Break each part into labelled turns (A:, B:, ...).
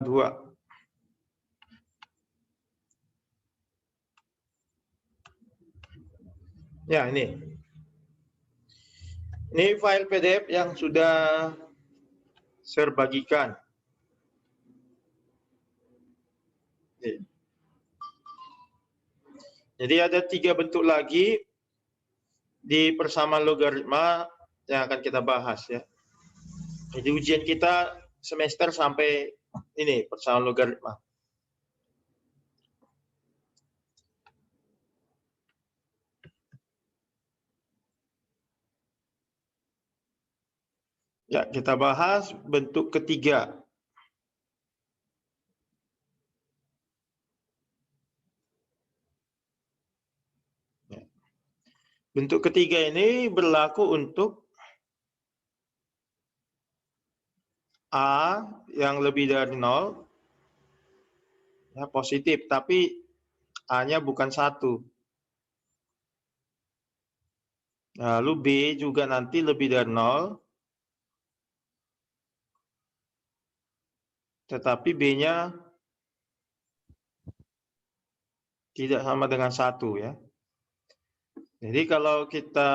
A: 2. Ya, ini file PDF yang sudah saya bagikan. Jadi ada 3 bentuk lagi di persamaan logaritma yang akan kita bahas ya. Jadi ujian kita semester sampai ini persamaan logaritma. Ya, kita bahas bentuk ketiga. Bentuk ketiga ini berlaku untuk A yang lebih dari 0, ya, positif, tapi A-nya bukan 1. Lalu B juga nanti lebih dari 0, tetapi B-nya tidak sama dengan 1 ya. Jadi kalau kita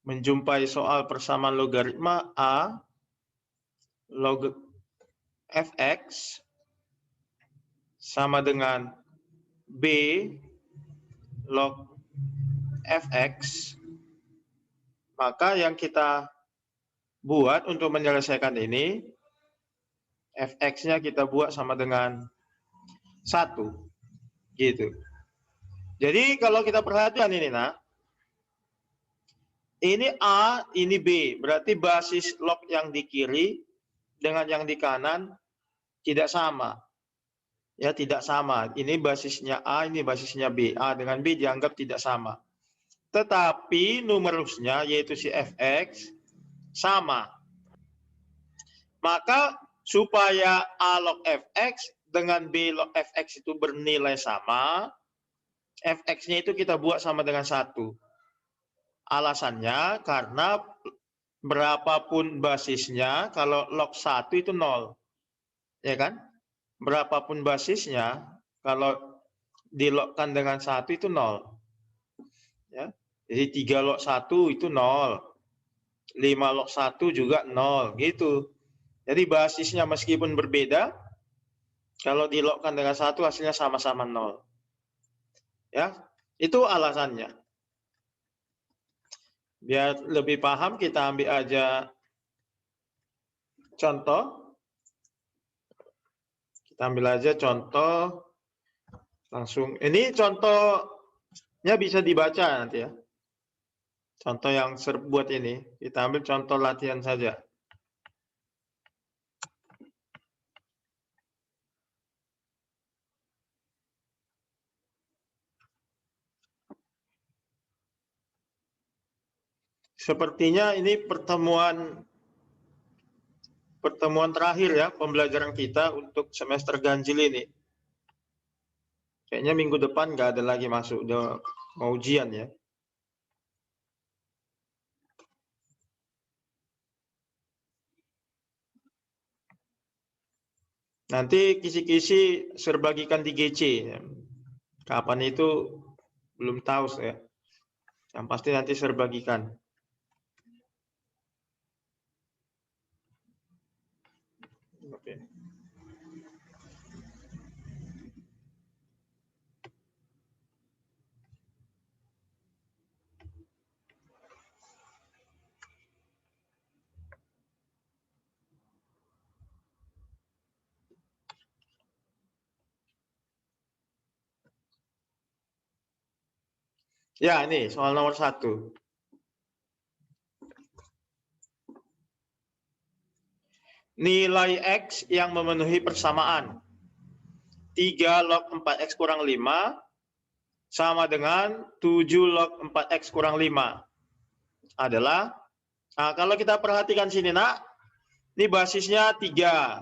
A: menjumpai soal persamaan logaritma A log fx sama dengan B log fx, maka yang kita buat untuk menyelesaikan ini, fx-nya kita buat sama dengan 1, gitu. Jadi kalau kita perhatikan ini, nak, ini A, ini B, berarti basis log yang di kiri dengan yang di kanan tidak sama. Ya, tidak sama. Ini basisnya A, ini basisnya B. A dengan B dianggap tidak sama. Tetapi numerusnya, yaitu si fx, sama. Maka supaya A log fx dengan B log fx itu bernilai sama, fx-nya itu kita buat sama dengan 1. Alasannya karena berapapun basisnya, kalau log 1 itu 0. Ya kan? Berapapun basisnya, kalau dilogkan dengan 1 itu 0. Ya. Jadi 3 log 1 itu 0. 5 log 1 juga 0. Gitu. Jadi basisnya meskipun berbeda, kalau dilogkan dengan 1 hasilnya sama-sama 0. Ya, itu alasannya. Biar lebih paham, kita ambil aja contoh. Kita ambil aja contoh langsung. Ini contohnya bisa dibaca nanti ya. Contoh yang buat ini. Kita ambil contoh latihan saja. Sepertinya ini pertemuan terakhir ya pembelajaran kita untuk semester ganjil ini. Kayaknya minggu depan nggak ada lagi masuk, udah mau ujian ya. Nanti kisi-kisi serbagikan di GC. Kapan itu belum tahu saya. Yang pasti nanti serbagikan. Oke. Ya, ini soal nomor 1. Nilai X yang memenuhi persamaan 3 log 4X kurang 5 sama dengan 7 log 4X kurang 5 adalah, nah kalau kita perhatikan sini nak, ini basisnya 3.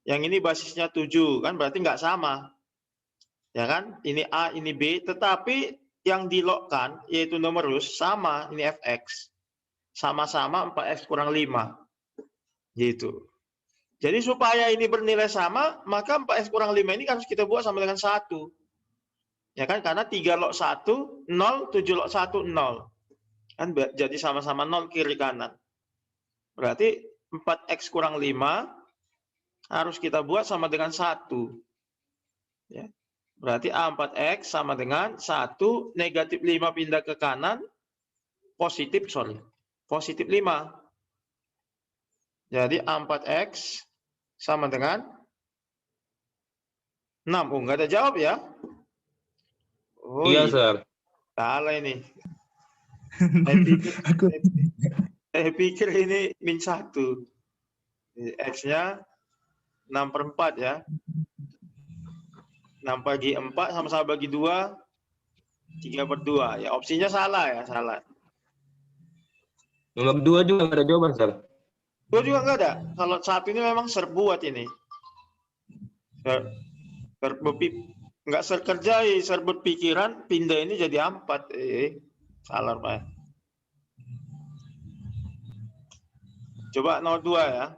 A: Yang ini basisnya 7, kan berarti nggak sama. Ya kan? Ini A, ini B, tetapi yang dilogkan yaitu numerus sama, ini fx. Sama-sama 4x kurang 5. Gitu. Jadi supaya ini bernilai sama, maka 4x kurang 5 ini harus kita buat sama dengan 1. Ya kan? Karena 3 log 1, 0, 7 log 1, 0. Kan jadi sama-sama 0 kiri kanan. Berarti 4x kurang 5 harus kita buat sama dengan 1. Ya. Berarti A4x sama dengan 1, negatif 5 pindah ke kanan, positif 5. Jadi A4x sama dengan 6. Oh, nggak ada jawab ya? Oh
B: Iya,
A: iya,
B: Sir.
A: salah ini. Saya pikir ini min 1. X-nya 6/4 ya. 6 bagi 4 sama-sama bagi 2, 3/2. Ya, opsinya salah ya, salah.
B: Nomor 2 juga nggak ada jawaban, Sir.
A: 2 juga nggak ada. Kalau 1 ini memang serbuat ini. Nggak serkerjai, serbut pikiran, pindah ini jadi 4. Salah Pak. Coba nomor 2 ya.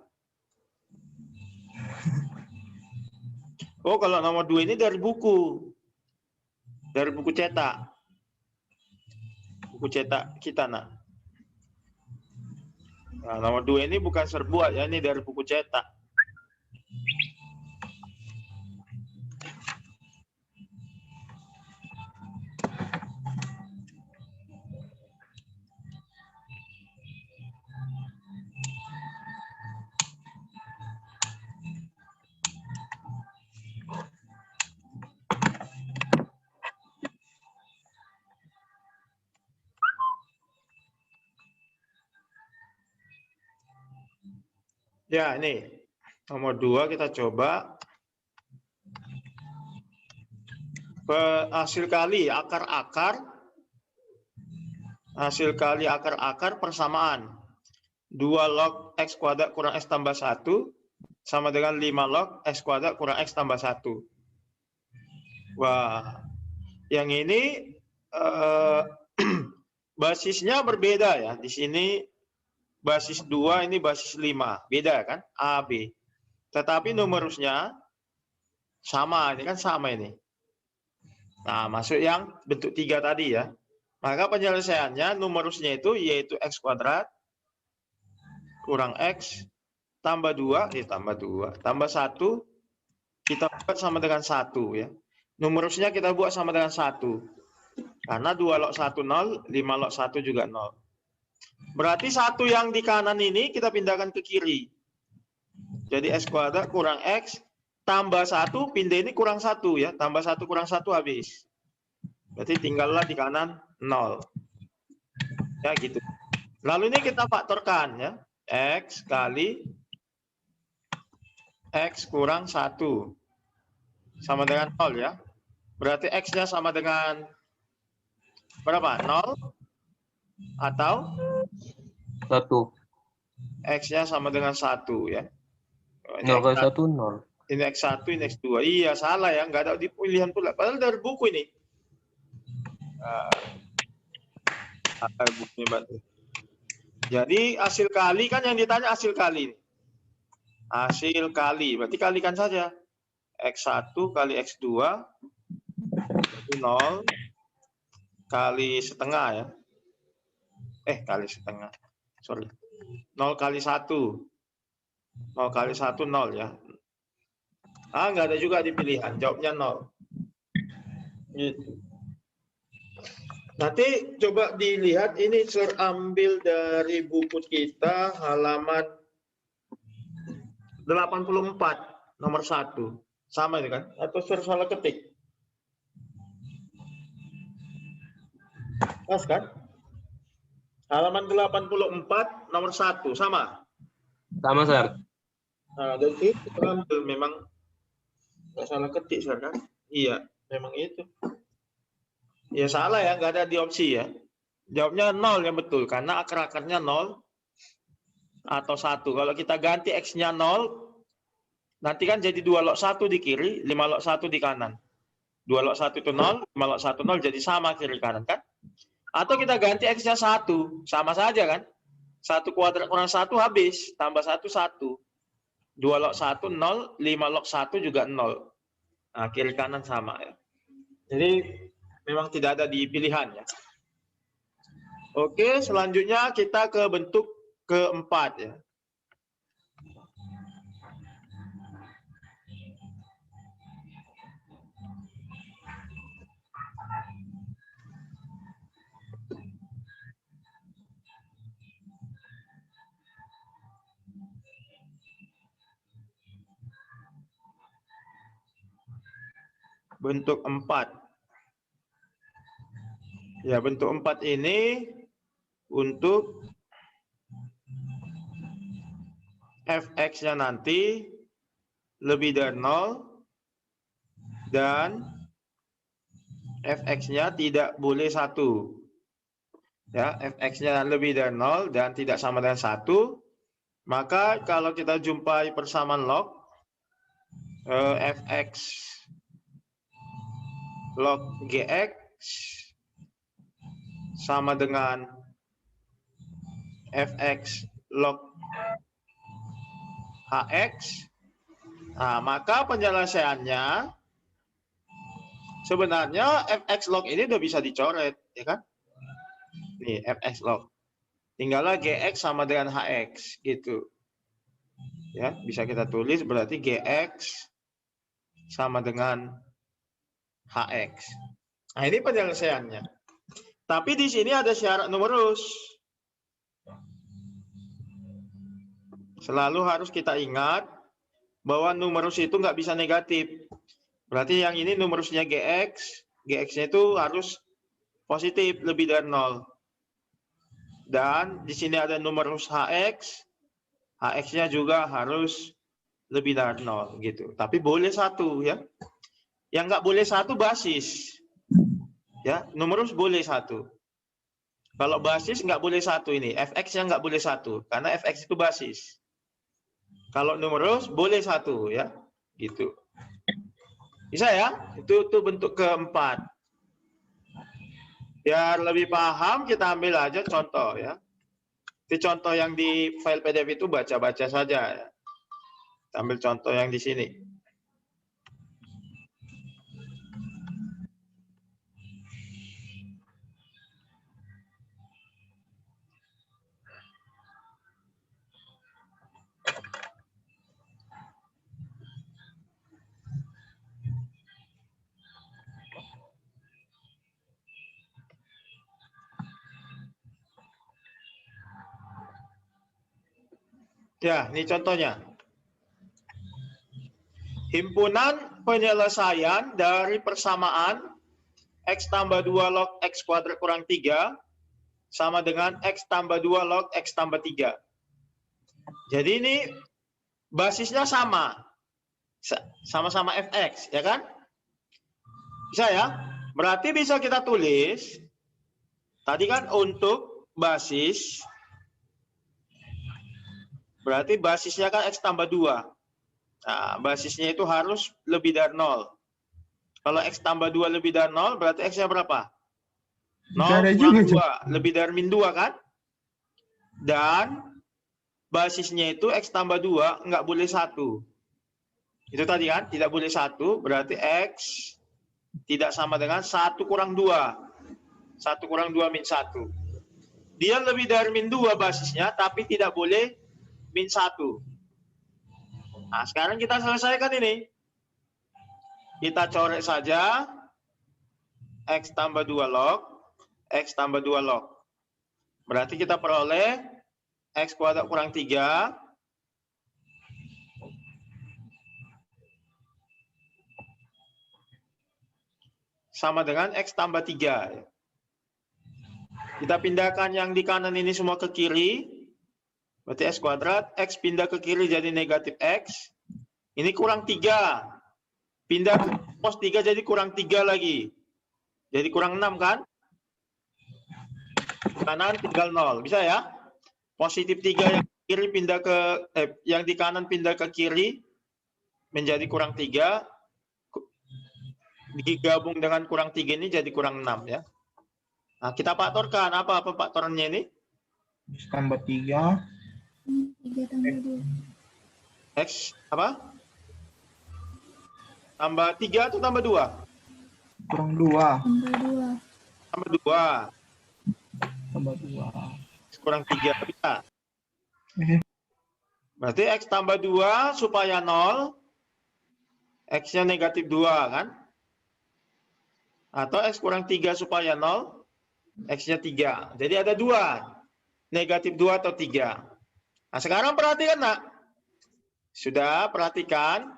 A: Oh, kalau nomor 2 ini dari buku. Dari buku cetak. Buku cetak kita, nak. Nah, nomor 2 ini bukan serbuat ya, ini dari buku cetak. Ya, ini nomor 2 kita coba hasil kali akar-akar persamaan 2 log x kuadrat kurang x tambah 1 sama dengan 5 log x kuadrat kurang x tambah 1. Wah, yang ini basisnya berbeda ya. Di sini basis 2, ini basis 5. Beda kan? A, B. Tetapi numerusnya sama. Ini kan sama ini. Nah, masuk yang bentuk 3 tadi ya. Maka penyelesaiannya numerusnya itu yaitu x kuadrat kurang x tambah 2, tambah 1, kita buat sama dengan 1 ya. Numerusnya kita buat sama dengan 1. Karena 2 log 1 0, 5 log 1 juga 0. Berarti 1 yang di kanan ini kita pindahkan ke kiri. Jadi x kuadrat kurang x tambah 1, pindah ini kurang 1 ya. Tambah 1 kurang 1 habis. Berarti tinggallah di kanan 0. Ya gitu. Lalu ini kita faktorkan ya. X kali x kurang 1 sama dengan 0 ya. Berarti x-nya sama dengan berapa? 0 atau
B: 1.
A: x-nya sama dengan 1 ya.
B: 0 kali 1, 0.
A: Ini x1, ini x2. Iya, salah ya. Nggak ada di pilihan pula. Padahal dari buku ini. Bukunya Batu. Jadi hasil kali kan yang ditanya hasil kali. Hasil kali. Berarti kalikan saja. X1 kali X2 itu 0 kali setengah ya. Kali setengah. Sorry. 0 kali 1. 0 kali 1, 0 ya. Nggak ada juga di pilihan. Jawabnya 0. Gitu. Nanti coba dilihat ini terambil dari buku kita halaman 84 nomor 1. Sama ini kan? Atau salah ketik? Pas kan? Halaman 84 nomor 1 sama?
B: Sama, Sir.
A: Nah, jadi terambil memang nggak salah ketik, Sir, kan? Iya, memang itu. Ya salah ya, nggak ada di opsi ya. Jawabnya 0 yang betul, karena akar-akarnya 0 atau 1. Kalau kita ganti X-nya 0, nanti kan jadi 2 log 1 di kiri, 5 log 1 di kanan. 2 log 1 itu 0, 5 log 1 0, jadi sama kiri kanan kan? Atau kita ganti X-nya 1, sama saja kan? 1 kuadrat kurang 1 habis, tambah 1, 1. 2 log 1 0, 5 log 1 juga 0. Nah, kiri kanan sama ya. Jadi memang tidak ada di pilihan ya. Oke, selanjutnya kita ke bentuk keempat ya. Bentuk 4. Ya, bentuk 4 ini untuk fx-nya nanti lebih dari 0 dan fx-nya tidak boleh 1. Ya, fx-nya lebih dari 0 dan tidak sama dengan 1. Maka kalau kita jumpai persamaan log fx log gx sama dengan fx log hx. Nah, maka penyelesaiannya sebenarnya fx log ini udah bisa dicoret, ya kan? Nih, fx log. Tinggallah gx sama dengan hx, gitu. Ya, bisa kita tulis berarti gx sama dengan hx. Nah, ini penyelesaiannya. Tapi di sini ada syarat numerus. Selalu harus kita ingat bahwa numerus itu nggak bisa negatif. Berarti yang ini numerusnya gx, gx-nya itu harus positif, lebih dari 0. Dan di sini ada numerus hx, hx-nya juga harus lebih dari 0 gitu. Tapi boleh 1 ya. Yang nggak boleh 1 basis. Ya, numerus boleh 1. Kalau basis nggak boleh 1 ini, fx-nya nggak boleh 1 karena fx itu basis. Kalau numerus boleh 1 ya, gitu. Bisa ya? Itu bentuk keempat. Biar lebih paham kita ambil aja contoh ya. Itu contoh yang di file PDF itu baca-baca saja ya. Kita ambil contoh yang di sini. Ya, ini contohnya. Himpunan penyelesaian dari persamaan x tambah 2 log x kuadrat kurang 3 sama dengan x tambah 2 log x tambah 3. Jadi ini basisnya sama. Sama-sama fx, ya kan? Bisa ya? Berarti bisa kita tulis, tadi kan untuk basis, berarti basisnya kan x tambah 2. Nah, basisnya itu harus lebih dari 0. Kalau x tambah 2 lebih dari 0, berarti x-nya berapa? 0 kurang 2, lebih dari min 2 kan? Dan basisnya itu x tambah 2, nggak boleh 1. Itu tadi kan, tidak boleh 1, berarti x tidak sama dengan 1 kurang 2. 1 kurang 2 min 1. Dia lebih dari min 2 basisnya, tapi tidak boleh min 1. Nah, sekarang kita selesaikan ini. Kita coret saja x tambah 2 log, x tambah 2 log. Berarti kita peroleh x kuadrat kurang 3 sama dengan x tambah 3. Kita pindahkan yang di kanan ini semua ke kiri. Berarti x kuadrat, x pindah ke kiri jadi negatif x. Ini kurang 3. Pindah ke pos 3 jadi kurang 3 lagi. Jadi kurang 6 kan? Kanan tinggal 0. Bisa ya? Positif 3 yang kiri pindah ke yang di kanan pindah ke kiri menjadi kurang 3. Digabung dengan kurang 3 ini jadi kurang 6 ya. Nah, kita faktorkan. Apa faktorannya ini?
C: X tambah 3.
D: 3 tambah 2.
A: X apa? Tambah 3 atau tambah 2?
C: Kurang 2.
A: Tambah 2.
C: Tambah 2.
A: Kurang 3. Bisa.
C: Ini.
A: Berarti X tambah 2 supaya 0. X-nya negatif 2 kan? Atau X kurang 3 supaya 0. X-nya 3. Jadi ada 2. Negatif 2 atau 3. Nah sekarang perhatikan nak. Sudah perhatikan.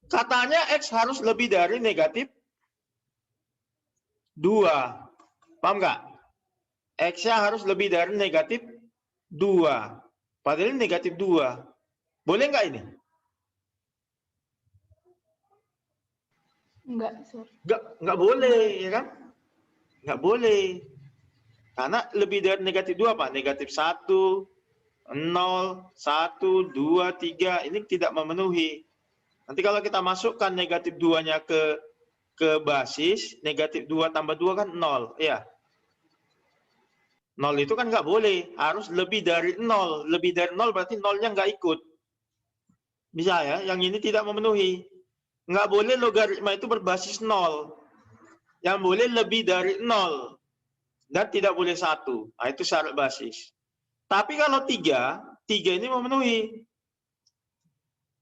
A: Katanya X harus lebih dari negatif 2. Paham nggak? X-nya harus lebih dari negatif 2. Padahal ini negatif 2. Boleh nggak ini? Nggak boleh, ya kan? Nggak boleh. Karena lebih dari negatif 2 apa? Negatif 1, 0, 1, 2, 3. Ini tidak memenuhi. Nanti kalau kita masukkan negatif 2-nya ke basis, negatif 2 tambah 2 kan 0. Ya. 0 itu kan nggak boleh. Harus lebih dari 0. Lebih dari 0 berarti 0-nya nggak ikut. Bisa ya? Yang ini tidak memenuhi. Nggak boleh logaritma itu berbasis 0. Yang boleh lebih dari 0. Dan tidak boleh 1. Nah, itu syarat basis. Tapi kalau 3 ini memenuhi.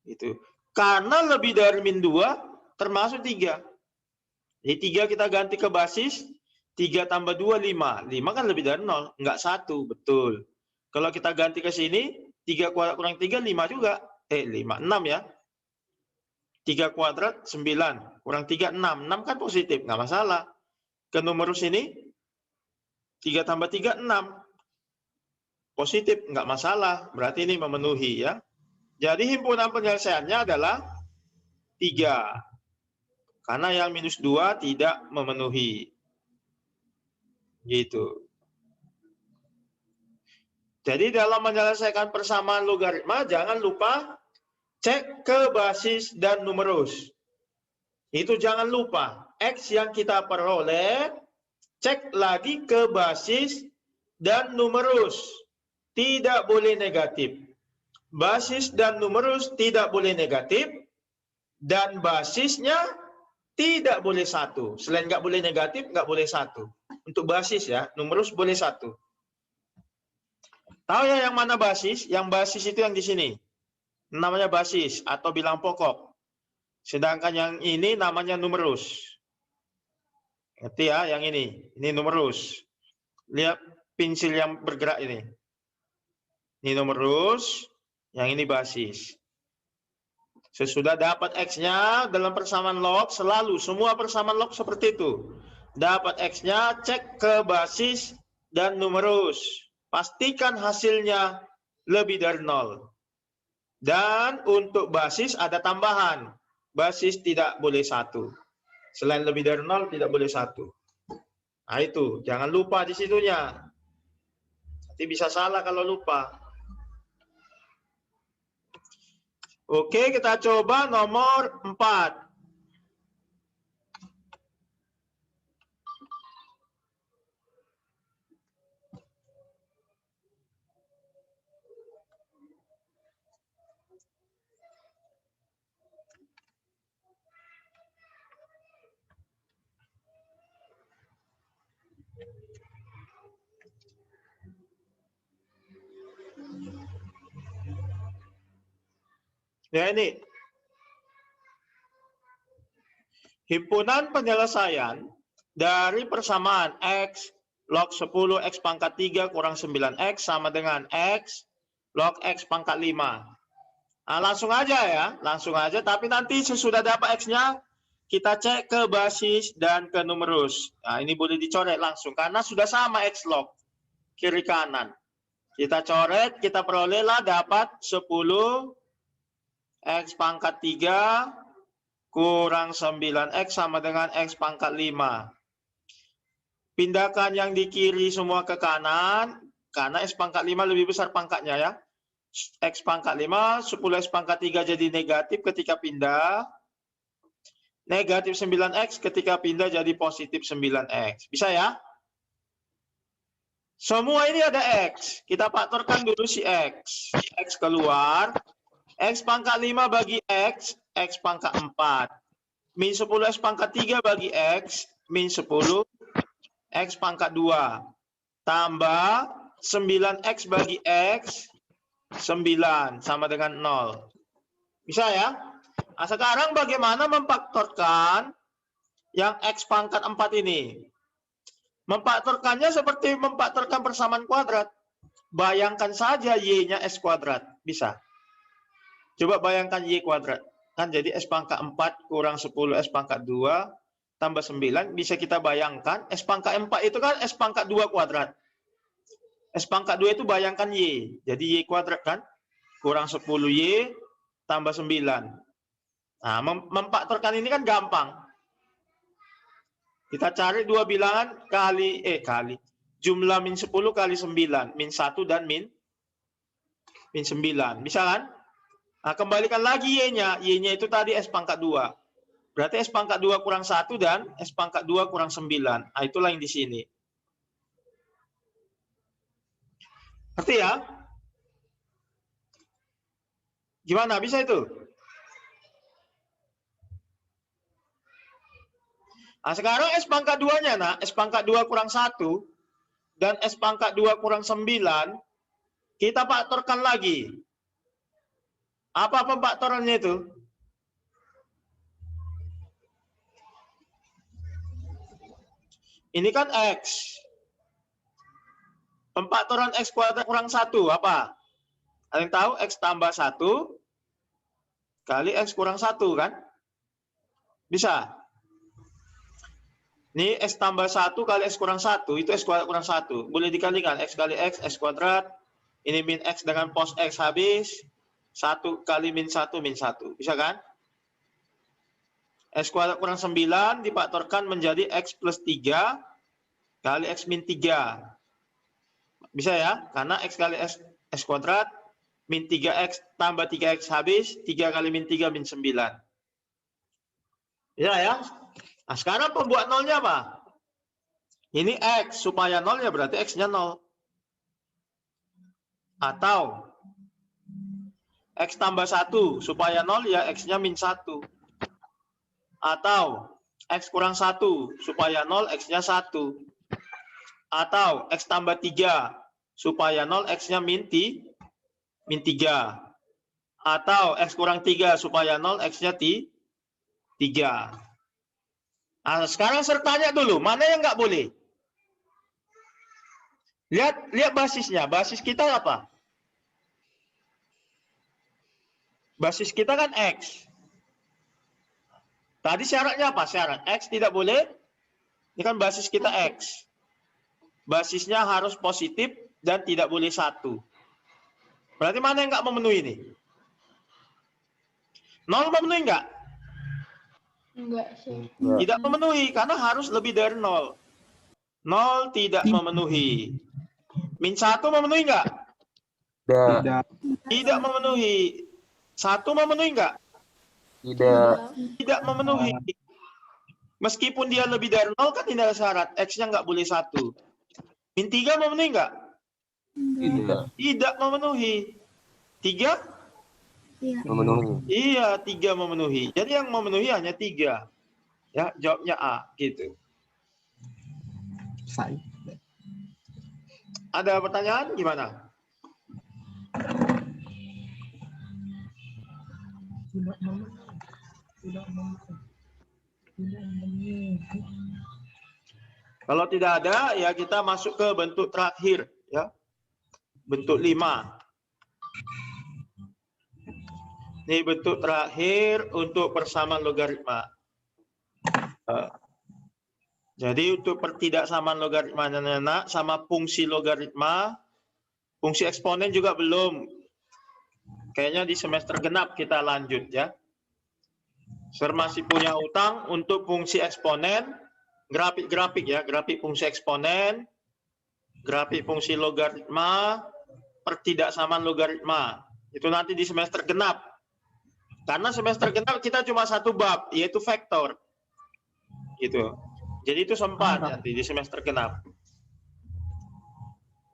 A: Itu. Karena lebih dari min 2, termasuk 3. Jadi 3 kita ganti ke basis, 3 tambah 2, 5. 5 kan lebih dari 0. Nggak 1, betul. Kalau kita ganti ke sini, 3 kuadrat kurang 3, 5 juga. 5, 6 ya. 3 kuadrat 9, kurang 3, 6. 6 kan positif, nggak masalah. Ke numerus ini, 3 tambah 3, 6. Positif, nggak masalah. Berarti ini memenuhi ya. Jadi himpunan penyelesaiannya adalah 3. Karena yang minus 2 tidak memenuhi. Gitu. Jadi dalam menyelesaikan persamaan logaritma, jangan lupa cek ke basis dan numerus. Itu jangan lupa. X yang kita peroleh, cek lagi ke basis dan numerus. Tidak boleh negatif. Basis dan numerus tidak boleh negatif. Dan basisnya tidak boleh 1. Selain nggak boleh negatif, nggak boleh 1. Untuk basis ya, numerus boleh 1. Tahu ya yang mana basis? Yang basis itu yang di sini. Namanya basis atau bilang pokok. Sedangkan yang ini namanya numerus. Ngerti ya, yang ini. Ini numerus. Lihat pensil yang bergerak ini. Ini numerus, yang ini basis. Sesudah dapat X-nya dalam persamaan log, selalu semua persamaan log seperti itu. Dapat X-nya, cek ke basis dan numerus. Pastikan hasilnya lebih dari 0. Dan untuk basis ada tambahan. Basis tidak boleh 1. Selain lebih dari 0, tidak boleh 1. Nah itu, jangan lupa di situnya. Nanti bisa salah kalau lupa. Oke, kita coba nomor 4. Ya ini. Himpunan penyelesaian dari persamaan X log 10 X pangkat 3 kurang 9X sama dengan X log X pangkat 5. Nah, langsung aja ya. Langsung aja. Tapi nanti sesudah dapat X-nya, kita cek ke basis dan ke numerus. Nah, ini boleh dicoret langsung. Karena sudah sama X log. Kiri kanan. Kita coret, kita perolehlah dapat 10 X pangkat 3 kurang 9X sama dengan X pangkat 5. Pindahkan yang di kiri semua ke kanan, karena X pangkat 5 lebih besar pangkatnya ya. X pangkat 5, 10X pangkat 3 jadi negatif ketika pindah. Negatif 9X ketika pindah jadi positif 9X. Bisa ya? Semua ini ada X. Kita faktorkan dulu si X. X keluar. X pangkat 5 bagi X pangkat 4. Min 10 X pangkat 3 bagi X, min 10 X pangkat 2. Tambah 9X bagi X, 9 sama dengan 0. Bisa ya? Nah, sekarang bagaimana memfaktorkan yang X pangkat 4 ini? Memfaktorkannya seperti memfaktorkan persamaan kuadrat. Bayangkan saja Y-nya S kuadrat. Bisa. Coba bayangkan Y kuadrat. Kan jadi S pangkat 4 kurang 10 S pangkat 2 tambah 9. Bisa kita bayangkan S pangkat 4 itu kan S pangkat 2 kuadrat. S pangkat 2 itu bayangkan Y. Jadi Y kuadrat kan. Kurang 10Y tambah 9. Nah, memfaktorkan ini kan gampang. Kita cari dua bilangan kali. Jumlah min 10 kali 9. Min 1 dan min 9. Bisa kan? Nah, kembalikan lagi Y-nya. Y-nya itu tadi S pangkat 2. Berarti S pangkat 2 kurang 1 dan S pangkat 2 kurang 9. Nah, itulah yang di sini. Ngerti ya? Gimana? Bisa itu? Nah, sekarang S pangkat 2-nya, nah, S pangkat 2 kurang 1 dan S pangkat 2 kurang 9, kita faktorkan lagi. Apa pemfaktorannya itu? Ini kan X. Pemfaktoran X kuadrat kurang 1, apa? Ada yang tahu? X tambah 1 kali X kurang 1, kan? Bisa? Ini X tambah 1 kali X kurang 1, itu X kuadrat kurang 1. Boleh dikalikan, X kali X kuadrat. Ini min X dengan pos X habis. 1 kali min 1, min 1. Bisa kan? X kuadrat kurang 9 difaktorkan menjadi X plus 3 kali X min 3. Bisa ya? Karena X kali X kuadrat, min 3X tambah 3X habis, 3 kali min 3, min 9. Bisa ya? Nah, sekarang pembuat nolnya apa? Ini X, supaya nol ya berarti X-nya 0. Atau X tambah 1, supaya 0 ya X-nya min 1. Atau X kurang 1, supaya 0 X-nya 1. Atau X tambah 3, supaya 0 X-nya min 3. Atau X kurang 3, supaya 0 X-nya 3. Nah, sekarang sertanya dulu, mana yang nggak boleh? Lihat basisnya. Basis kita apa? Basis kita kan X. Tadi syaratnya apa? Syarat X tidak boleh. Ini kan basis kita X. Basisnya harus positif dan tidak boleh 1. Berarti mana yang nggak memenuhi ini? 0 memenuhi nggak?
D: Enggak sih.
A: Tidak memenuhi, karena harus lebih dari 0. 0 tidak memenuhi. Min 1 memenuhi nggak?
C: Tidak.
A: Tidak memenuhi. 1 memenuhi nggak?
B: Tidak.
A: Tidak memenuhi. Meskipun dia lebih dari 0 kan tidak ada syarat. X-nya nggak boleh 1. Min 3 memenuhi nggak?
B: Tidak.
A: Tidak memenuhi. 3?
B: Memenuhi.
A: Iya, 3 memenuhi. Jadi yang memenuhi hanya 3. Ya, jawabnya A, gitu.
C: Saya.
A: Ada pertanyaan gimana? Kalau tidak ada, ya kita masuk ke bentuk terakhir, ya. Bentuk 5. Ini bentuk terakhir untuk persamaan logaritma. Jadi untuk pertidaksamaan logaritma anak-anak sama fungsi logaritma, fungsi eksponen juga belum. Kayaknya di semester genap kita lanjut ya. Saya masih punya utang untuk fungsi eksponen, grafik-grafik ya, grafik fungsi eksponen, grafik fungsi logaritma, pertidaksamaan logaritma. Itu nanti di semester genap. Karena semester genap kita cuma satu bab, yaitu vektor. Gitu. Jadi itu sempat nanti di semester genap.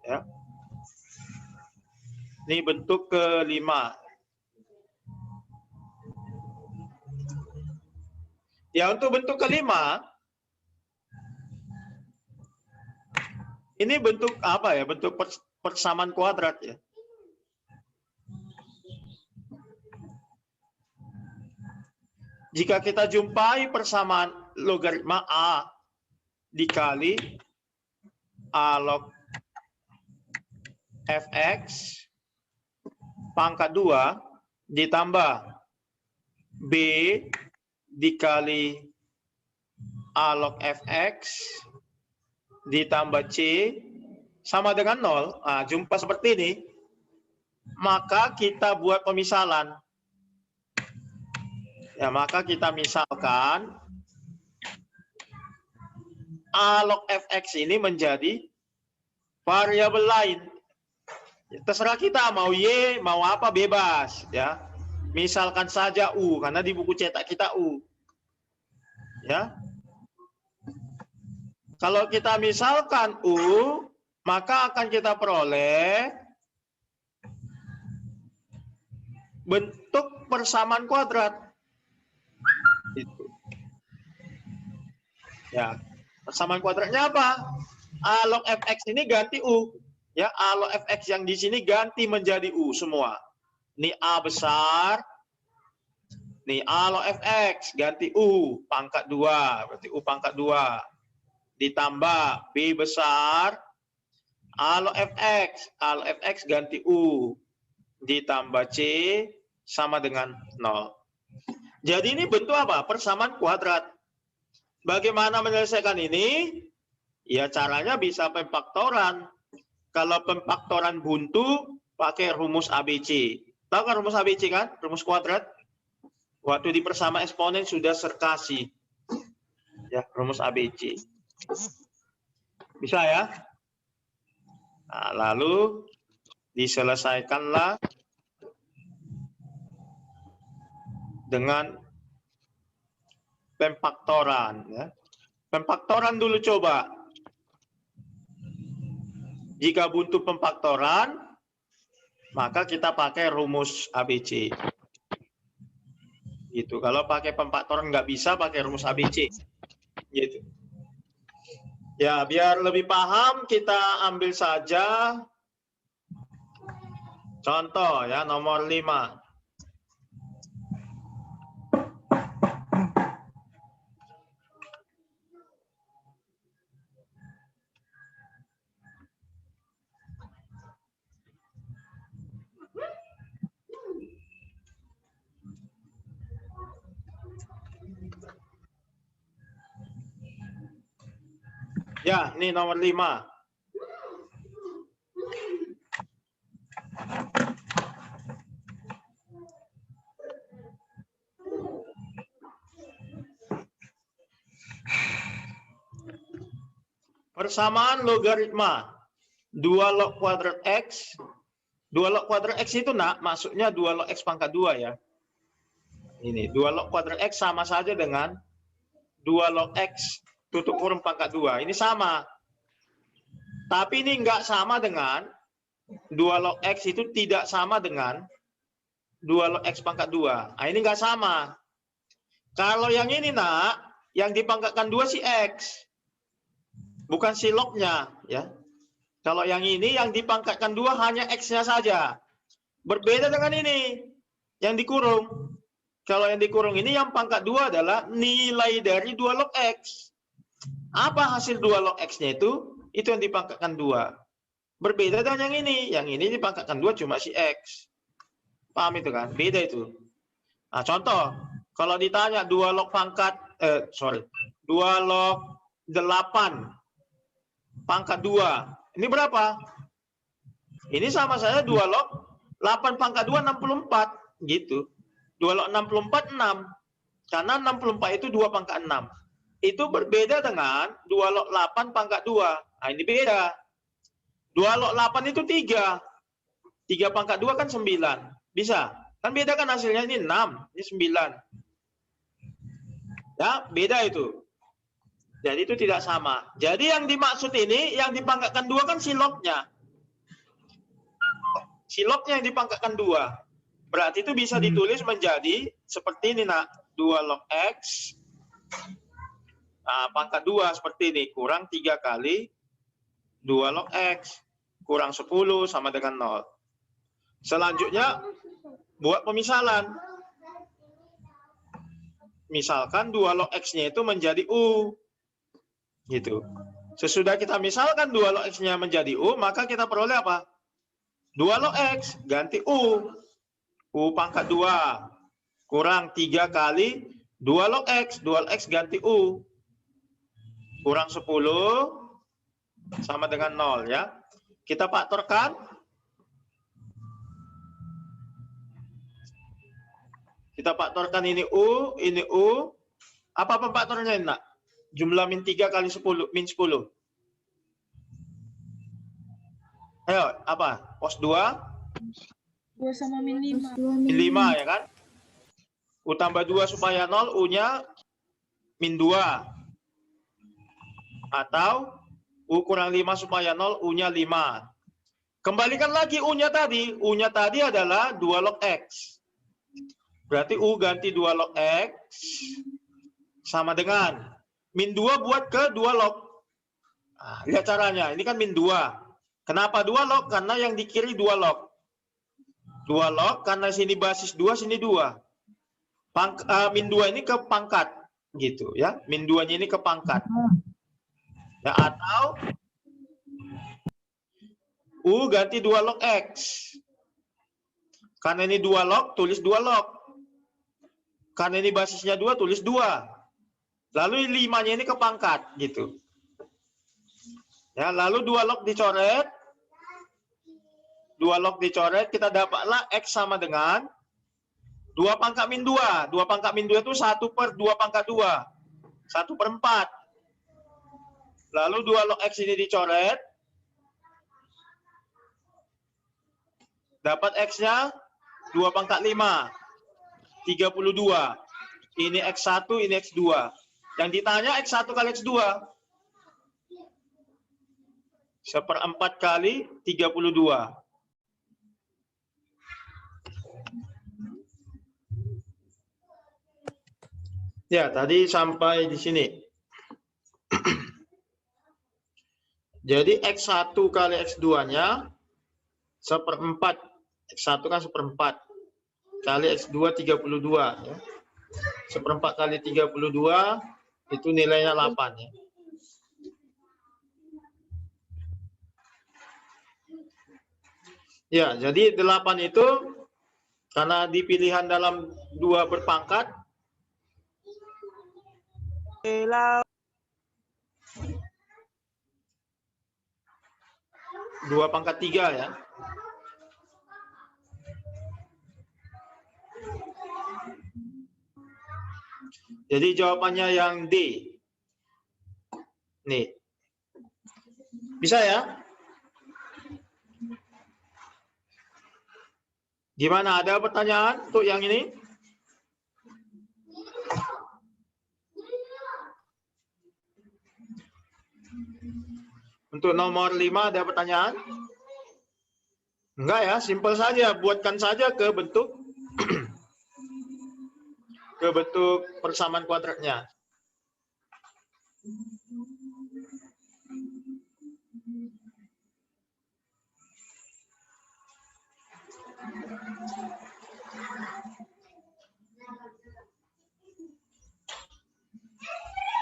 A: Ya. Ini bentuk ke-5. Ya, untuk bentuk kelima, ini bentuk apa ya? Bentuk persamaan kuadrat ya. Jika kita jumpai persamaan logaritma A dikali A log fx pangkat 2 ditambah B dikali A log fx ditambah C sama dengan 0. Nah, jumpa seperti ini. Maka kita buat pemisalan. Ya, maka kita misalkan A log fx ini menjadi variabel lain. Ya, terserah kita mau Y, mau apa, bebas ya. Misalkan saja U karena di buku cetak kita U. Ya. Kalau kita misalkan U, maka akan kita peroleh bentuk persamaan kuadrat. Itu. Ya, persamaan kuadratnya apa? A log fx ini ganti U. Ya, A log fx yang di sini ganti menjadi U semua. Ini A besar. Nih A log fx ganti U pangkat 2, berarti U pangkat 2. Ditambah B besar. A log fx ganti U ditambah C sama dengan 0. Jadi ini bentuk apa? Persamaan kuadrat. Bagaimana menyelesaikan ini? Ya caranya bisa pemfaktoran. Kalau pemfaktoran buntu pakai rumus ABC. Tahu kan rumus ABC kan? Rumus kuadrat. Waktu di persamaan eksponen sudah serkasi. Ya, rumus ABC. Bisa ya? Nah, lalu diselesaikanlah dengan pemfaktoran. Ya. Pemfaktoran dulu coba. Jika buntu pemfaktoran, maka kita pakai rumus ABC. Gitu. Kalau pakai pemfaktoran nggak bisa, pakai rumus ABC. Gitu. Ya, biar lebih paham, kita ambil saja contoh ya, nomor 5. Ya, ini nomor 5. Persamaan logaritma 2 log kuadrat X. 2 log kuadrat X itu maksudnya 2 log X pangkat 2 ya. Ini 2 log kuadrat X sama saja dengan 2 log X tutup kurung pangkat 2. Ini sama. Tapi ini enggak sama dengan 2 log X itu tidak sama dengan 2 log X pangkat 2. Nah, ini enggak sama. Kalau yang ini yang dipangkatkan 2 si X. Bukan si lognya ya. Kalau yang ini yang dipangkatkan 2 hanya X-nya saja. Berbeda dengan ini yang dikurung. Kalau yang dikurung ini yang pangkat 2 adalah nilai dari 2 log X. Apa hasil 2 log X-nya itu? Itu yang dipangkatkan 2. Berbeda dengan yang ini. Yang ini dipangkatkan 2 cuma si X. Paham itu kan? Beda itu. Nah, contoh. Kalau ditanya 2 log 2 log 8 pangkat 2. Ini berapa? Ini sama saya 2 log 8 pangkat 2 64 gitu. 2 log 64 6. Karena 64 itu 2 pangkat 6. Itu berbeda dengan 2 log 8 pangkat 2. Nah, ini beda. 2 log 8 itu 3. 3 pangkat 2 kan 9. Bisa. Kan beda kan hasilnya, ini 6, ini 9. Ya, beda itu. Jadi itu tidak sama. Jadi yang dimaksud ini, yang dipangkatkan 2 kan si lognya. Si lognya yang dipangkatkan 2. Berarti itu bisa ditulis menjadi seperti ini 2 log X Nah, pangkat 2 seperti ini, kurang 3 kali 2 log X, kurang 10 sama dengan 0. Selanjutnya, buat pemisalan. Misalkan 2 log X-nya itu menjadi U. Gitu. Sesudah kita misalkan 2 log X-nya menjadi U, maka kita peroleh apa? 2 log X, ganti U. U pangkat 2, kurang 3 kali 2 log X. 2 log X ganti U. Kurang 10 sama dengan 0 ya. Kita faktorkan. Kita faktorkan ini U, ini U. Apa pemfaktornya ini, nak? Jumlah min 3 kali 10, min 10. Ayo, apa? Pos 2?
D: 2 sama min 5.
A: Min 5 ya kan? U tambah 2 supaya 0, U-nya min 2. Atau U kurang 5 supaya 0, U-nya 5. Kembalikan lagi U-nya tadi. U-nya tadi adalah 2 log X. Berarti U ganti 2 log X sama dengan min 2 buat ke 2 log. Nah, lihat caranya. Ini kan min 2. Kenapa 2 log? Karena yang di kiri 2 log. 2 log karena sini basis 2, sini 2. Min 2 ini ke pangkat. Gitu ya. Min 2-nya ini ke pangkat. Ya, atau U ganti 2 log X. Karena ini 2 log, tulis 2 log. Karena ini basisnya 2, tulis 2. Lalu 5-nya ini ke pangkat. Gitu. Ya, lalu 2 log dicoret. 2 log dicoret, kita dapatlah X sama dengan 2 pangkat min 2. 2 pangkat min 2 itu 1 per 2 pangkat 2. 1 per 4. Lalu 2 log X ini dicoret. Dapat X-nya 2 pangkat 5. 32. Ini X1, ini X2. Yang ditanya X1 kali X2. 1/4 kali 32. Ya, tadi sampai di sini. Jadi X1 kali X2-nya 1/4. X1 kan 1/4. Kali X2 32. Ya. 1/4 kali 32 itu nilainya 8. Ya. Ya, jadi 8 itu karena dipilihan dalam 2 berpangkat. 2 pangkat 3 ya. Jadi jawabannya yang D. Nih. Bisa ya? Gimana? Ada pertanyaan untuk yang ini? Untuk nomor 5 ada pertanyaan? Enggak ya, simpel saja. Buatkan saja ke bentuk persamaan kuadratnya.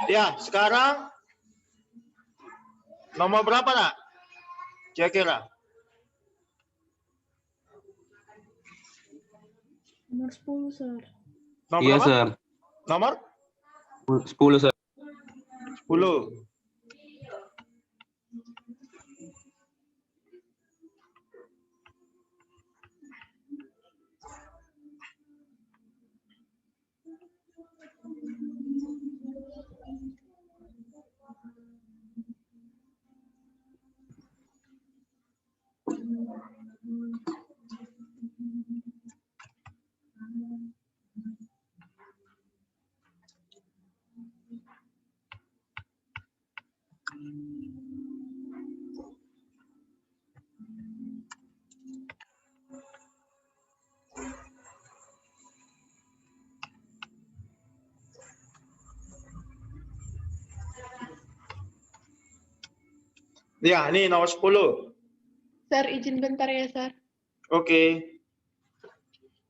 A: Ya, sekarang nomor berapa, nak? Kira-kira?
D: Nomor 10, Sir.
A: Nomor
B: Iya,
A: berapa?
B: Sir.
A: Nomor?
B: 10, Sir.
A: 10. Ya, ini nomor 10.
E: Sir, izin bentar ya, Sir.
A: Oke.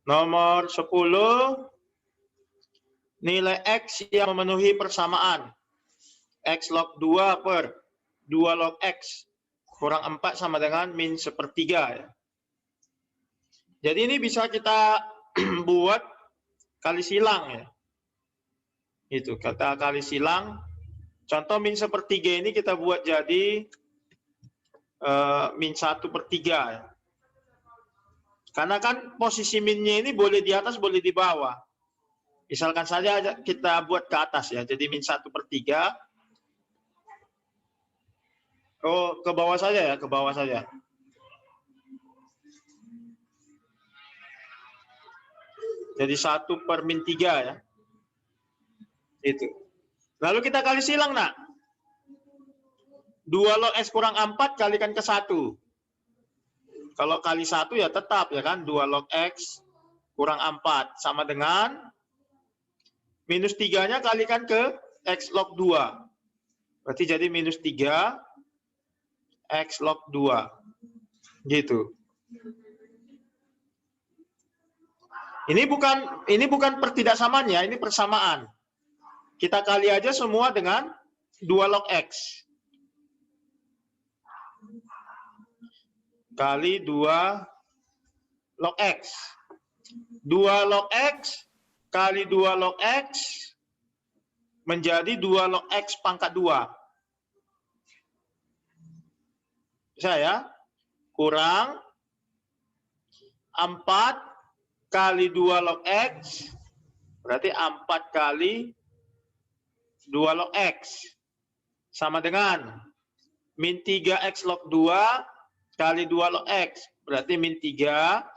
A: Nomor 10, nilai X yang memenuhi persamaan. X log 2 per 2 log X kurang 4 sama dengan min 1/3. Ya. Jadi ini bisa kita buat kali silang ya. Itu kata kali silang. Contoh min 1/3 ini kita buat jadi min 1/3 ya. Karena kan posisi minnya ini boleh di atas, boleh di bawah. Misalkan saja kita buat ke atas ya, jadi min 1/3. Oh, ke bawah saja ya, ke bawah saja. Jadi 1 per min 3 ya. Itu. Lalu kita kali silang, nak. 2 log X kurang 4 kalikan ke 1. Kalau kali 1 ya tetap ya kan, 2 log X kurang 4 sama dengan minus 3-nya kalikan ke X log 2. Berarti jadi minus 3 X log 2. Gitu. Ini bukan pertidaksamaan ya, ini persamaan. Kita kali aja semua dengan 2 log X. Kali 2 log X. 2 log X kali 2 log X menjadi 2 log X pangkat 2. Bisa ya? Kurang 4 kali 2 log X, berarti 4 kali 2 log X. Sama dengan min 3X log 2 kali 2 log X, berarti min 3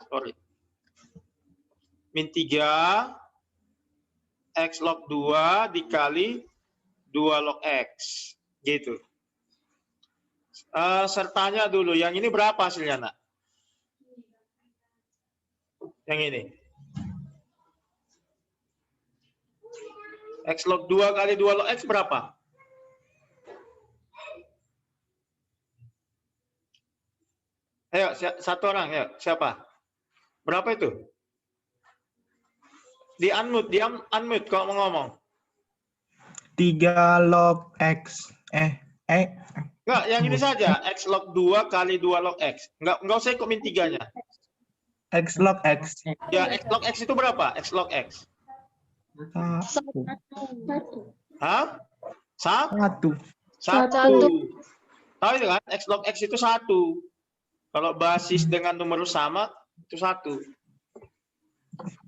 A: X log 2 dikali 2 log X. Gitu. Sertanya dulu, yang ini berapa hasilnya, nak? Yang ini. X log 2 kali 2 log X berapa? Ayo, satu orang, ya. Siapa? Berapa itu? Di unmute kalau mau ngomong.
C: 3 log X.
A: Enggak, yang ini saja. X log 2 kali 2 log X. Enggak usah ikut min 3-nya.
C: X log X.
A: Ya, X log X itu berapa? X log X.
C: 1.
A: Hah? 1?
C: 1.
A: 1. Tahu itu kan? X log X itu 1. Kalau basis dengan nomor sama, itu 1.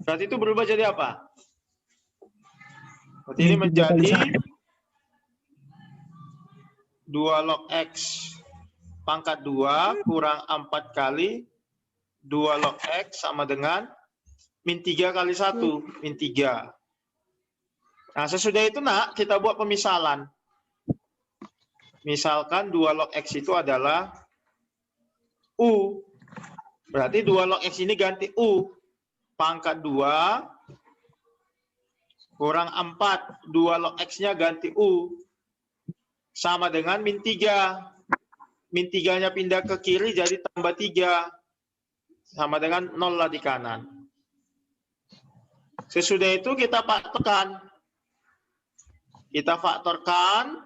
A: Berarti itu berubah jadi apa? Berarti ini menjadi 2 log X pangkat 2 kurang 4 kali 2 log X sama dengan min 3 kali 1, min 3. Nah, sesudah itu, nak, kita buat pemisalan. Misalkan 2 log X itu adalah U. Berarti 2 log X ini ganti U. Pangkat 2 kurang 4. 2 log X-nya ganti U. Sama dengan min 3. Min 3-nya pindah ke kiri jadi tambah 3. Sama dengan 0 lah di kanan. Sesudah itu kita faktorkan. Kita faktorkan.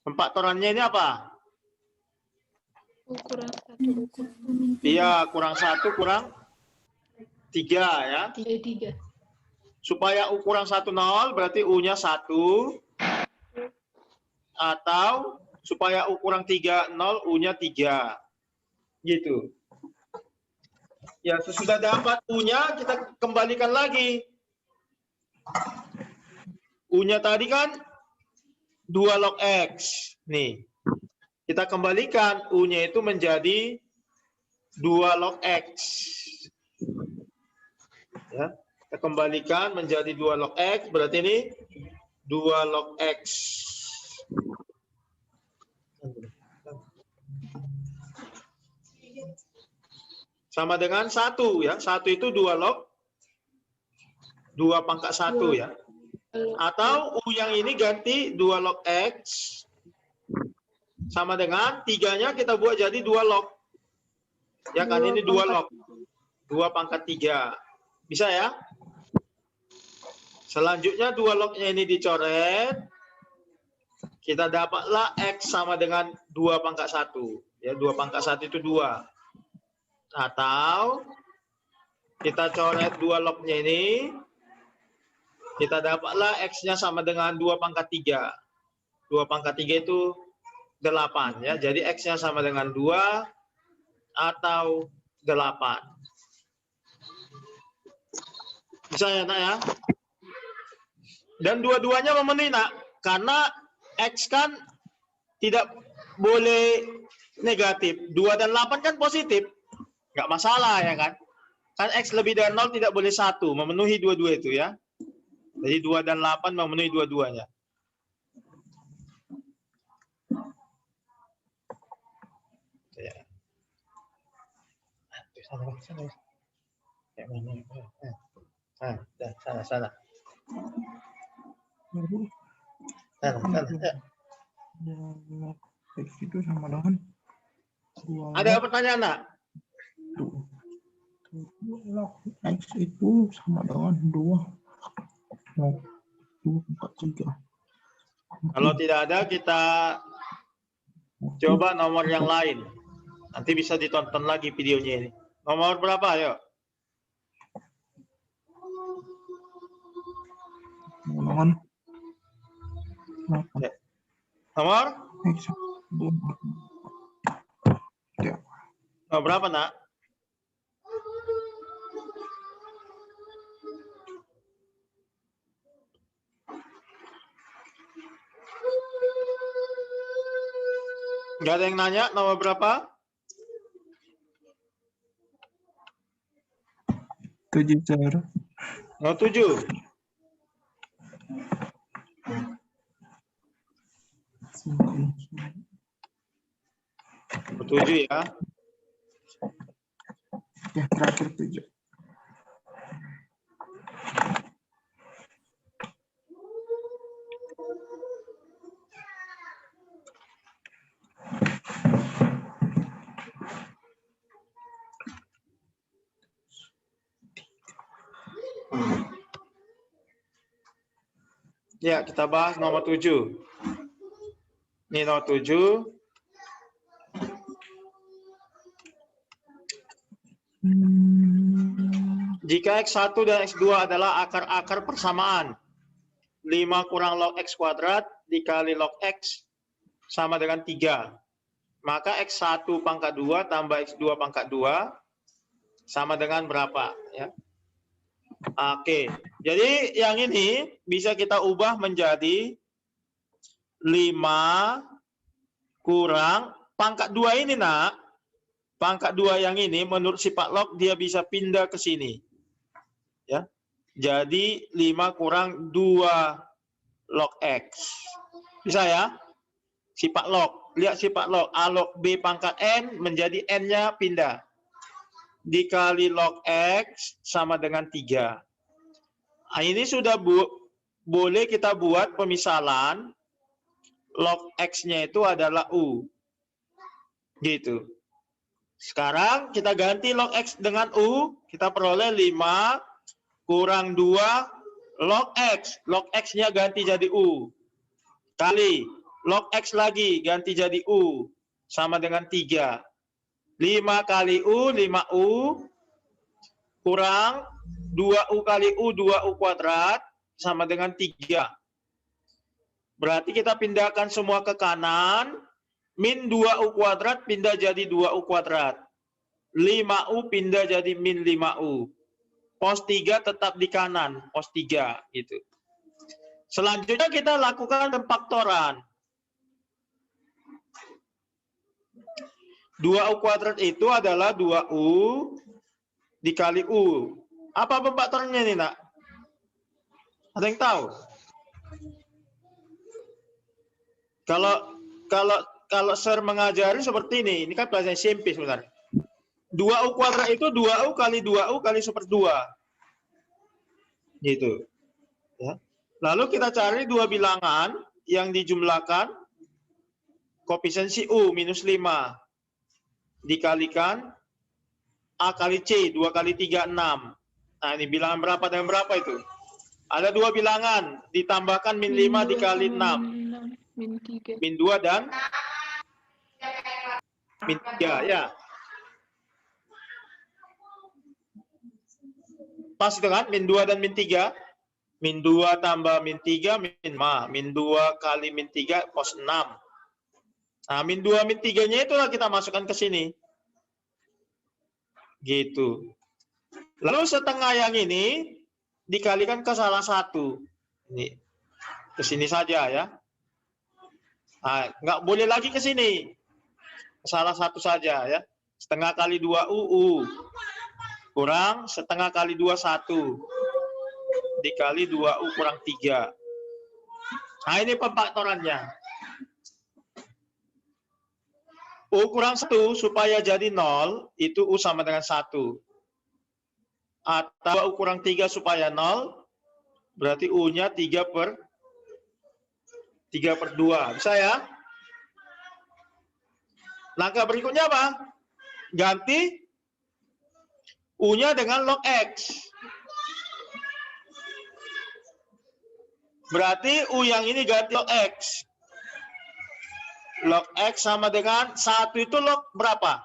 A: Faktorannya ini apa?
E: Kurang 1.
A: Iya, kurang 1 kurang 3 ya.
E: 3.
A: Supaya U kurang 1 0, berarti U-nya 1. Atau supaya U kurang 3 0, U-nya 3. Gitu. Ya, sesudah dapat U-nya, kita kembalikan lagi. U-nya tadi kan 2 log X. Nih. Kita kembalikan U-nya itu menjadi 2 log X. Ya, kita kembalikan menjadi 2 log X, berarti ini 2 log X. Sama dengan 1 ya. 1 itu 2 log 2 pangkat 1 ya. Atau U yang ini ganti 2 log X sama dengan 3-nya kita buat jadi 2 log. Ya kan, ini 2 log. 2 pangkat 3. Bisa ya? Selanjutnya 2 lognya ini dicoret. Kita dapatlah X sama dengan 2 pangkat 1. Ya, 2 pangkat 1 itu 2. Atau kita coret 2 lognya ini. Kita dapatlah X-nya sama dengan 2 pangkat 3. 2 pangkat 3 itu 8. Ya. Jadi X-nya sama dengan 2 atau 8. Bisa ya, nak ya? Dan dua-duanya memenuhi, nak. Karena X kan tidak boleh negatif. 2 dan 8 kan positif. Nggak masalah, ya kan? Kan X lebih dari 0 tidak boleh 1. Memenuhi dua-dua itu, ya. Jadi 2 dan 8 memenuhi dua-duanya. Ya. Sana. Sana.
C: X itu sama dengan
A: Ada pertanyaan, nak?
C: log X itu sama dengan 2 pangkat 3.
A: Kalau tidak ada, kita coba nomor yang lain. Nanti bisa ditonton lagi videonya ini. Nomor berapa, ayo?
C: Nomor
A: Nomor?
C: X. Ya.
A: Nomor berapa, nak? Nggak ada yang nanya nomor berapa?
C: 7, Sir.
A: Nomor 7. 7 ya.
C: Ya, terakhir 7.
A: Ya, kita bahas nomor 7. Ini nomor 7. Jika X1 dan X2 adalah akar-akar persamaan, 5 kurang log X kuadrat dikali log X sama dengan 3. Maka X1 pangkat 2 tambah X2 pangkat 2 sama dengan berapa? Ya. Oke, jadi yang ini bisa kita ubah menjadi 5 kurang pangkat 2 ini, nak. Pangkat 2 yang ini menurut sifat log dia bisa pindah ke sini. Ya. Jadi 5 kurang 2 log X. Bisa ya? Sifat log. Lihat sifat log. A log B pangkat N menjadi N-nya pindah. Dikali log X sama dengan 3. Nah, ini sudah boleh kita buat pemisalan. Log X-nya itu adalah U. Gitu. Sekarang kita ganti log X dengan U. Kita peroleh 5 kurang 2 log X. Log X-nya ganti jadi U. Kali log X lagi ganti jadi U. Sama dengan 3. 5 kali U, 5U. Kurang 2U kali U, 2U kuadrat. Sama dengan 3. Berarti kita pindahkan semua ke kanan. Min 2U kuadrat pindah jadi 2U kuadrat. 5U pindah jadi min 5U. Pos 3 tetap di kanan. Pos 3. Gitu. Selanjutnya kita lakukan pemfaktoran. 2U kuadrat itu adalah 2U dikali U. Apa pemfaktorannya ini, nak? Ada yang tahu? Kalau Sir mengajari seperti ini kan pelajaran SMP sebenarnya. 2U kuadrat itu 2U kali 2U kali super 2. Gitu. Ya. Lalu kita cari dua bilangan yang dijumlahkan. koefisiensi U minus 5 dikalikan A kali C, 2 kali 3, 6. Nah, ini bilangan berapa dengan berapa itu? Ada dua bilangan, ditambahkan min 5 dikali 6.
E: Min 3.
A: Min 2 dan min 3, ya. Pas itu kan, min 2 dan min 3. Min 2 tambah min 3, min 5. Min 2 kali min 3, cos 6. Nah, min 2, min 3-nya itulah kita masukkan ke sini. Gitu. Lalu setengah yang ini dikalikan ke salah satu. Ini. Ke sini saja ya. Nah, nggak boleh lagi ke sini. Salah satu saja ya. Setengah kali 2 UU. Kurang setengah kali 2, 1. Dikali 2U kurang 3. Nah, ini pemfaktorannya. U kurang 1 supaya jadi 0, itu U sama dengan 1. Atau U kurang 3 supaya 0, berarti U-nya 3 per 2. Bisa ya? Langkah berikutnya apa? Ganti U-nya dengan log X. Berarti U yang ini ganti log X. Log X sama dengan 1 itu log berapa?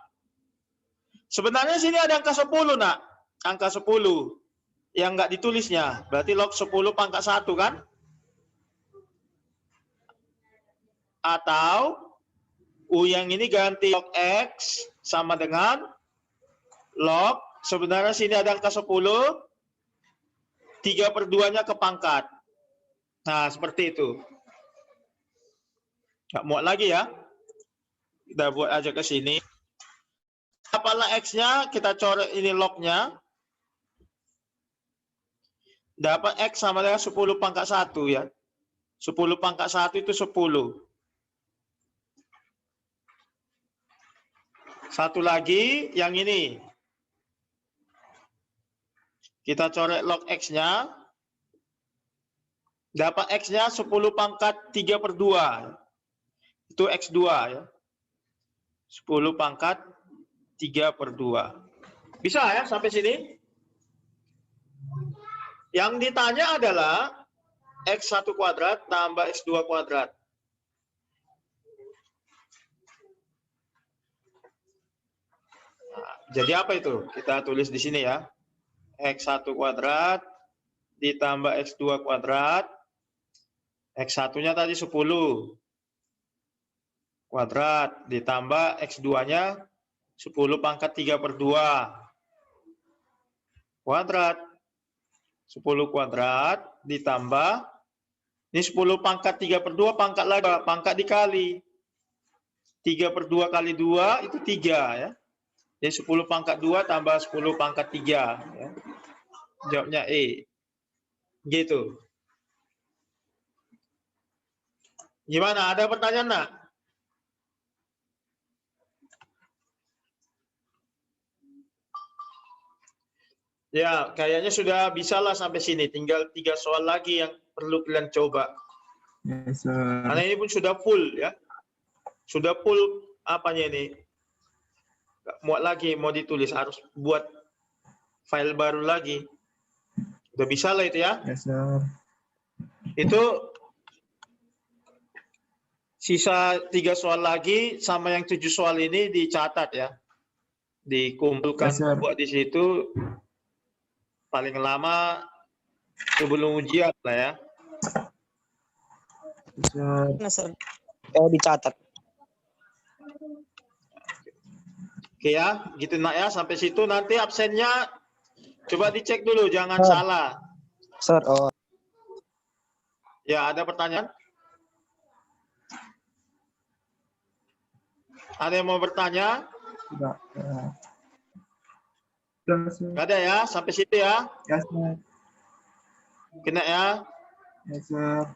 A: Sebenarnya sini ada angka 10, nak. Angka 10. Yang nggak ditulisnya. Berarti log 10 pangkat 1, kan? Atau U yang ini ganti log X sama dengan log. Sebenarnya sini ada angka 10. 3 per 2-nya ke pangkat. Nah, seperti itu. Nggak muat lagi ya. Kita buat aja ke sini. Apalah X-nya, kita coret ini log-nya. Dapat X sama dengan 10 pangkat 1 ya. 10 pangkat 1 itu 10. Satu lagi, yang ini. Kita coret log X-nya. Dapat X-nya 10 pangkat 3 per 2. Itu X2 ya. 10 pangkat 3 per 2. Bisa ya sampai sini? Yang ditanya adalah X1 kuadrat tambah X2 kuadrat. Nah, jadi apa itu? Kita tulis di sini ya. X1 kuadrat ditambah X2 kuadrat. X1-nya tadi 10 kuadrat ditambah X2-nya 10 pangkat 3 per 2 kuadrat. 10 kuadrat ditambah ini 10 pangkat 3 per 2 pangkat lagi, pangkat dikali 3 per 2 kali 2 itu 3 ya. Jadi 10 pangkat 2 tambah 10 pangkat 3 ya. Jawabnya E. Gitu. Gimana? Ada pertanyaan nak? Ya, kayaknya sudah bisa lah sampai sini. Tinggal 3 soal lagi yang perlu kalian coba.
C: Yes, sir.
A: Karena ini pun sudah full ya. Sudah full apanya ini. Nggak muat lagi, mau ditulis. Harus buat file baru lagi. Udah bisa lah itu ya.
C: Yes, sir.
A: Itu sisa 3 soal lagi sama yang 7 soal ini dicatat ya. Dikumpulkan
C: Yes, sir.
A: buat di situ. Paling lama sebelum ujian lah ya.
C: Yes, sir.
B: Dicatat.
A: Oke ya, gitu nak ya. Sampai situ nanti absennya coba dicek dulu, jangan salah.
B: Sir,
A: Ya, ada pertanyaan? Ada yang mau bertanya?
C: Tidak. Ya. Sudah, sir.
A: Nggak ada ya, sampai situ ya.
C: Yes, sir.
A: Kena ya.
C: Yes, sir.